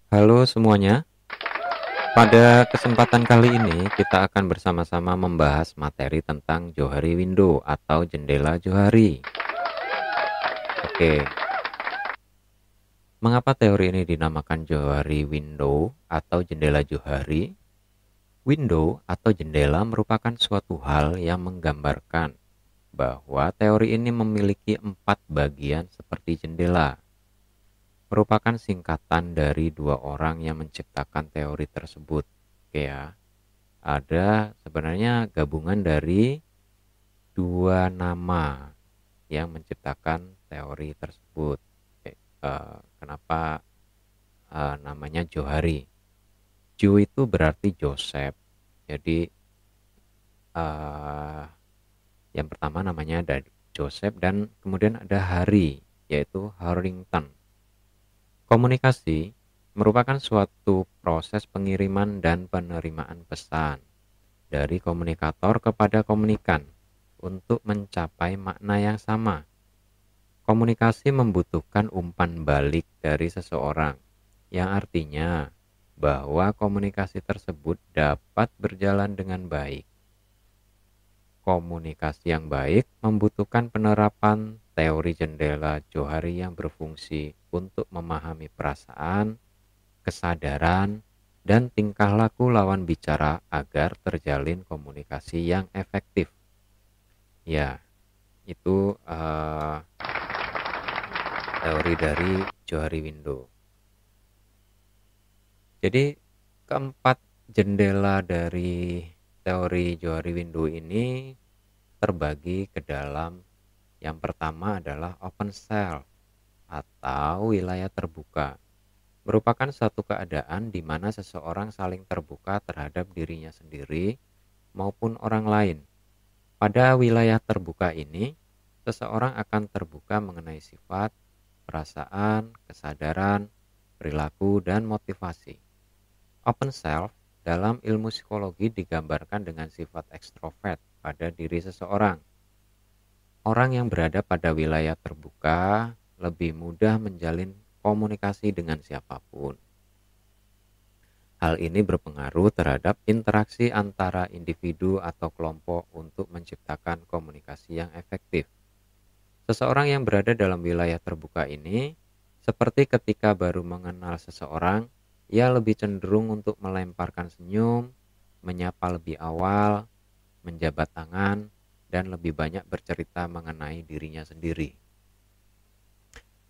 Halo semuanya, pada kesempatan kali ini kita akan bersama-sama membahas materi tentang Johari Window atau jendela Johari. Oke, mengapa teori ini dinamakan Johari Window atau jendela Johari? Window atau jendela merupakan suatu hal yang menggambarkan bahwa teori ini memiliki 4 bagian seperti jendela. Merupakan singkatan dari 2 orang yang menciptakan teori tersebut. Oke ya. Ada sebenarnya gabungan dari 2 nama yang menciptakan teori tersebut. Kenapa namanya Johari? Jo itu berarti Joseph. Jadi uh, yang pertama namanya ada Joseph dan kemudian ada Hari, yaitu Harrington. Komunikasi merupakan suatu proses pengiriman dan penerimaan pesan dari komunikator kepada komunikan untuk mencapai makna yang sama. Komunikasi membutuhkan umpan balik dari seseorang, yang artinya bahwa komunikasi tersebut dapat berjalan dengan baik. Komunikasi yang baik membutuhkan penerapan teori jendela Johari yang berfungsi untuk memahami perasaan, kesadaran, dan tingkah laku lawan bicara agar terjalin komunikasi yang efektif. Ya, itu teori dari Johari Window. Jadi keempat jendela dari teori Johari Window ini terbagi ke dalam, yang pertama adalah open self atau wilayah terbuka. Merupakan satu keadaan di mana seseorang saling terbuka terhadap dirinya sendiri maupun orang lain. Pada wilayah terbuka ini, seseorang akan terbuka mengenai sifat, perasaan, kesadaran, perilaku, dan motivasi. Open self dalam ilmu psikologi digambarkan dengan sifat ekstrovert pada diri seseorang. Orang yang berada pada wilayah terbuka lebih mudah menjalin komunikasi dengan siapapun. Hal ini berpengaruh terhadap interaksi antara individu atau kelompok untuk menciptakan komunikasi yang efektif. Seseorang yang berada dalam wilayah terbuka ini, seperti ketika baru mengenal seseorang, ia lebih cenderung untuk melemparkan senyum, menyapa lebih awal, menjabat tangan, dan lebih banyak bercerita mengenai dirinya sendiri.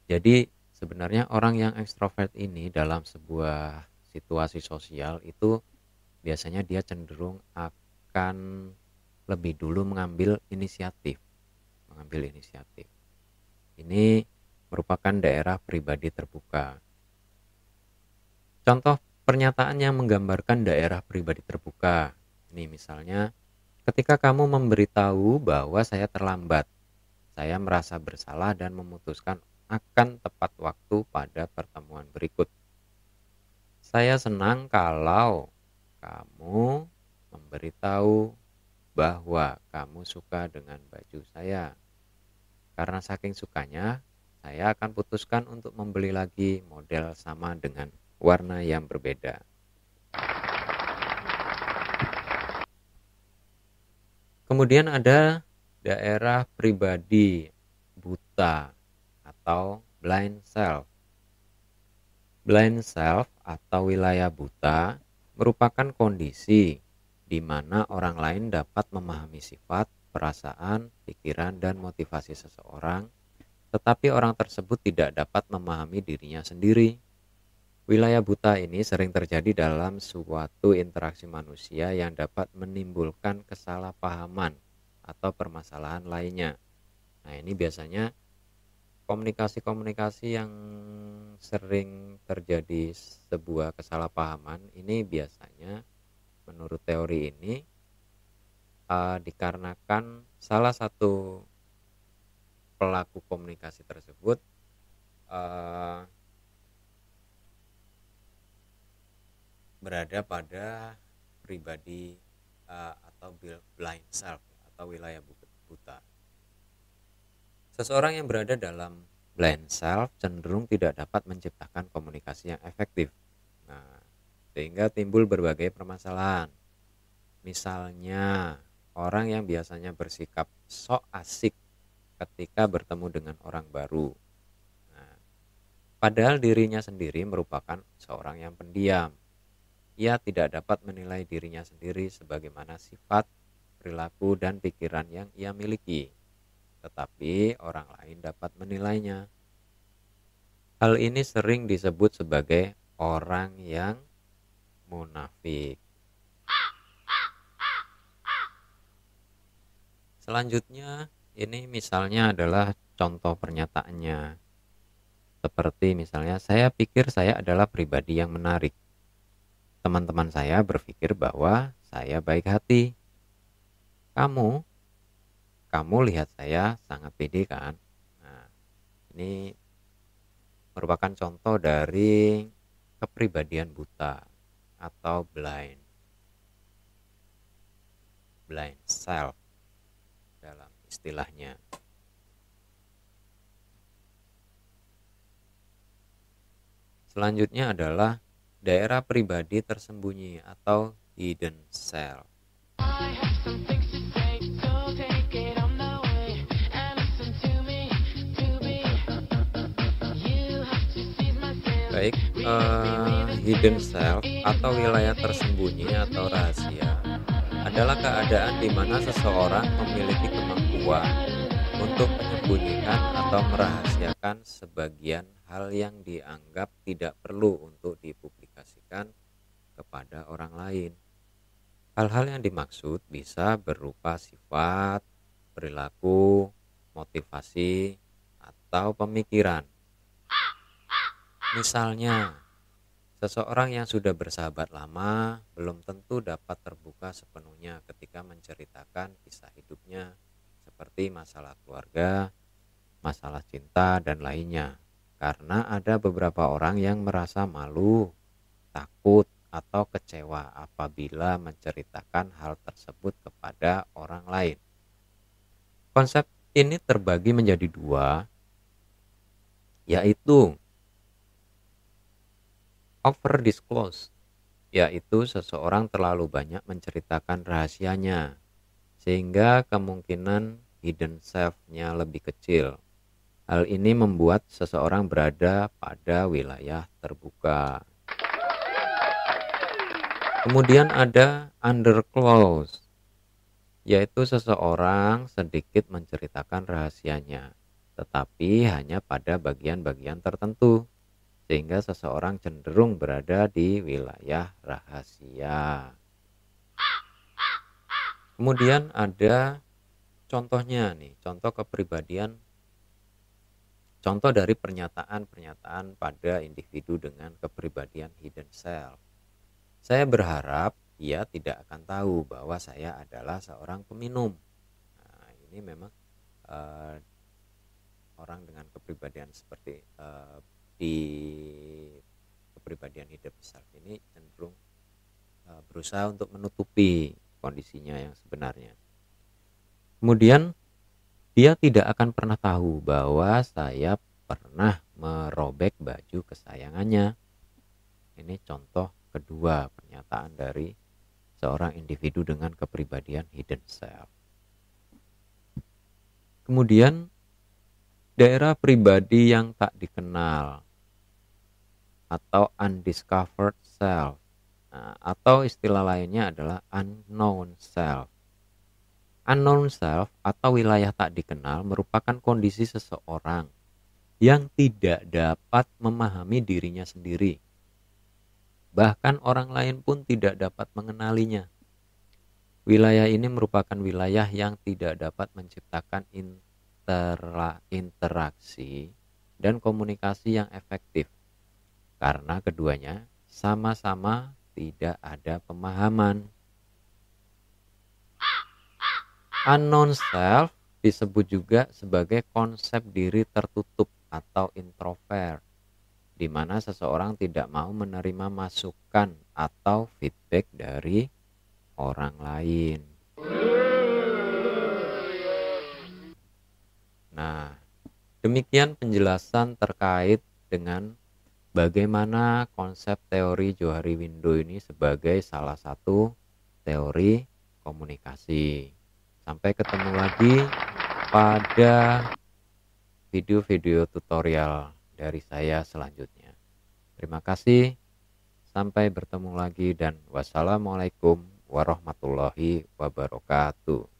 Jadi sebenarnya orang yang ekstrovert ini dalam sebuah situasi sosial itu biasanya dia cenderung akan lebih dulu mengambil inisiatif. Ini merupakan daerah pribadi terbuka. Contoh pernyataan yang menggambarkan daerah pribadi terbuka. Ini misalnya, ketika kamu memberitahu bahwa saya terlambat, saya merasa bersalah dan memutuskan akan tepat waktu pada pertemuan berikut. Saya senang kalau kamu memberitahu bahwa kamu suka dengan baju saya. Karena saking sukanya, saya akan putuskan untuk membeli lagi model sama dengan warna yang berbeda. Kemudian ada daerah pribadi buta atau blind self. Blind self atau wilayah buta merupakan kondisi di mana orang lain dapat memahami sifat, perasaan, pikiran, dan motivasi seseorang, tetapi orang tersebut tidak dapat memahami dirinya sendiri. Wilayah buta ini sering terjadi dalam suatu interaksi manusia yang dapat menimbulkan kesalahpahaman atau permasalahan lainnya. Nah, ini biasanya komunikasi-komunikasi yang sering terjadi sebuah kesalahpahaman ini biasanya menurut teori ini dikarenakan salah satu pelaku komunikasi tersebut berada pada pribadi atau blind self atau wilayah buta. Seseorang yang berada dalam blind self cenderung tidak dapat menciptakan komunikasi yang efektif. Nah, sehingga timbul berbagai permasalahan. Misalnya, orang yang biasanya bersikap sok asik ketika bertemu dengan orang baru. Nah, padahal dirinya sendiri merupakan seorang yang pendiam. Ia tidak dapat menilai dirinya sendiri sebagaimana sifat, perilaku, dan pikiran yang ia miliki, tetapi orang lain dapat menilainya. Hal ini sering disebut sebagai orang yang munafik. Selanjutnya, ini misalnya adalah contoh pernyataannya. Seperti misalnya, saya pikir saya adalah pribadi yang menarik. Teman-teman saya berpikir bahwa saya baik hati. Kamu, kamu lihat saya sangat pede kan? Nah, ini merupakan contoh dari kepribadian buta atau blind self dalam istilahnya. Selanjutnya adalah daerah pribadi tersembunyi atau hidden self. Baik, hidden self atau wilayah tersembunyi atau rahasia adalah keadaan di mana seseorang memiliki kemampuan untuk menyembunyikan atau merahasiakan sebagian hal yang dianggap tidak perlu untuk dipublikasikan kepada orang lain. Hal-hal yang dimaksud bisa berupa sifat, perilaku, motivasi, atau pemikiran. Misalnya, seseorang yang sudah bersahabat lama belum tentu dapat terbuka sepenuhnya ketika menceritakan kisah hidupnya, seperti masalah keluarga, masalah cinta, dan lainnya. Karena ada beberapa orang yang merasa malu, takut, atau kecewa apabila menceritakan hal tersebut kepada orang lain. Konsep ini terbagi menjadi dua, yaitu over disclose, yaitu seseorang terlalu banyak menceritakan rahasianya sehingga kemungkinan hidden self-nya lebih kecil. Hal ini membuat seseorang berada pada wilayah terbuka. Kemudian ada underclose, yaitu seseorang sedikit menceritakan rahasianya, tetapi hanya pada bagian-bagian tertentu, sehingga seseorang cenderung berada di wilayah rahasia. Kemudian ada contohnya nih, contoh dari pernyataan-pernyataan pada individu dengan kepribadian hidden self. Saya berharap ia tidak akan tahu bahwa saya adalah seorang peminum. Nah, ini memang orang dengan kepribadian seperti di kepribadian hidden self ini cenderung berusaha untuk menutupi kondisinya yang sebenarnya. Kemudian dia tidak akan pernah tahu bahwa saya pernah merobek baju kesayangannya. Ini contoh kedua pernyataan dari seorang individu dengan kepribadian hidden self. Kemudian daerah pribadi yang tak dikenal atau undiscovered self. Nah, atau istilah lainnya adalah unknown self. Unknown self atau wilayah tak dikenal merupakan kondisi seseorang yang tidak dapat memahami dirinya sendiri. Bahkan orang lain pun tidak dapat mengenalinya. Wilayah ini merupakan wilayah yang tidak dapat menciptakan interaksi dan komunikasi yang efektif, karena keduanya sama-sama tidak ada pemahaman. Unknown self disebut juga sebagai konsep diri tertutup atau introvert, di mana seseorang tidak mau menerima masukan atau feedback dari orang lain. Nah, demikian penjelasan terkait dengan bagaimana konsep teori Johari Window ini sebagai salah satu teori komunikasi. Sampai ketemu lagi pada video-video tutorial dari saya selanjutnya. Terima kasih, sampai bertemu lagi dan wassalamualaikum warahmatullahi wabarakatuh.